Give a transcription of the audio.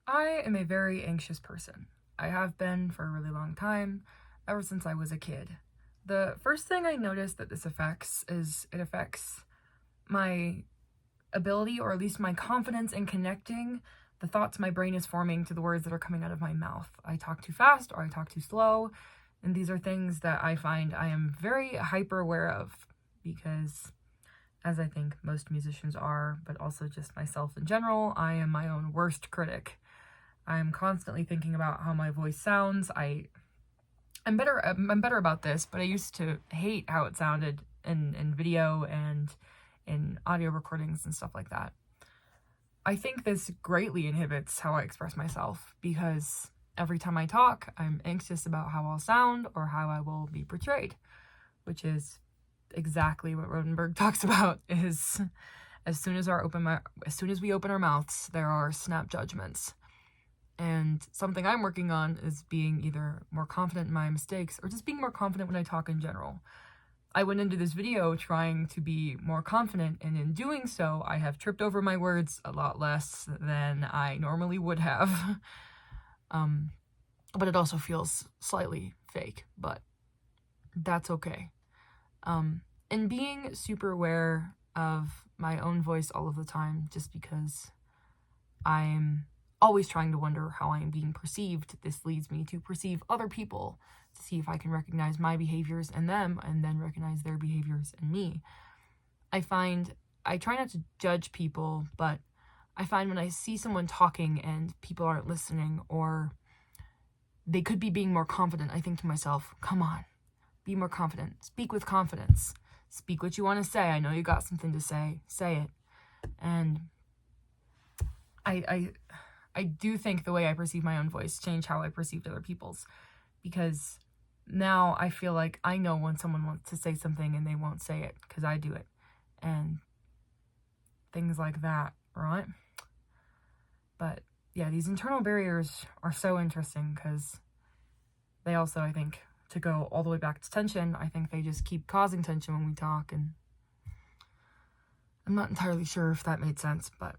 I am a very anxious person. I have been for a really long time, ever since I was a kid. The first thing I noticed that this affects is it affects my ability, or at least my confidence in connecting the thoughts my brain is forming to the words that are coming out of my mouth. I talk too fast or I talk too slow, and these are things that I find I am very hyper aware of because, as I think most musicians are, but also just myself in general, I am my own worst critic. I'm constantly thinking about how my voice sounds. I'm better about this, but I used to hate how it sounded in video and in audio recordings and stuff like that. I think this greatly inhibits how I express myself because every time I talk, I'm anxious about how I'll sound or how I will be portrayed, which is exactly what Rodenberg talks about. Is as soon as we open our mouths, there are snap judgments. And something I'm working on is being either more confident in my mistakes or just being more confident when I talk in general. I went into this video trying to be more confident, and in doing so, I have tripped over my words a lot less than I normally would have. But it also feels slightly fake, but that's okay. And being super aware of my own voice all of the time, just because I'm always trying to wonder how I am being perceived. This leads me to perceive other people, to see if I can recognize my behaviors in them and then recognize their behaviors in me. I try not to judge people, but I find when I see someone talking and people aren't listening, or they could be being more confident, I think to myself, come on, be more confident. Speak with confidence. Speak what you want to say. I know you got something to say. Say it. And I do think the way I perceive my own voice changed how I perceived other people's, because now I feel like I know when someone wants to say something and they won't say it because I do it, and things like that, right? But yeah, these internal barriers are so interesting because they also, I think, to go all the way back to tension, I think they just keep causing tension when we talk, and I'm not entirely sure if that made sense, but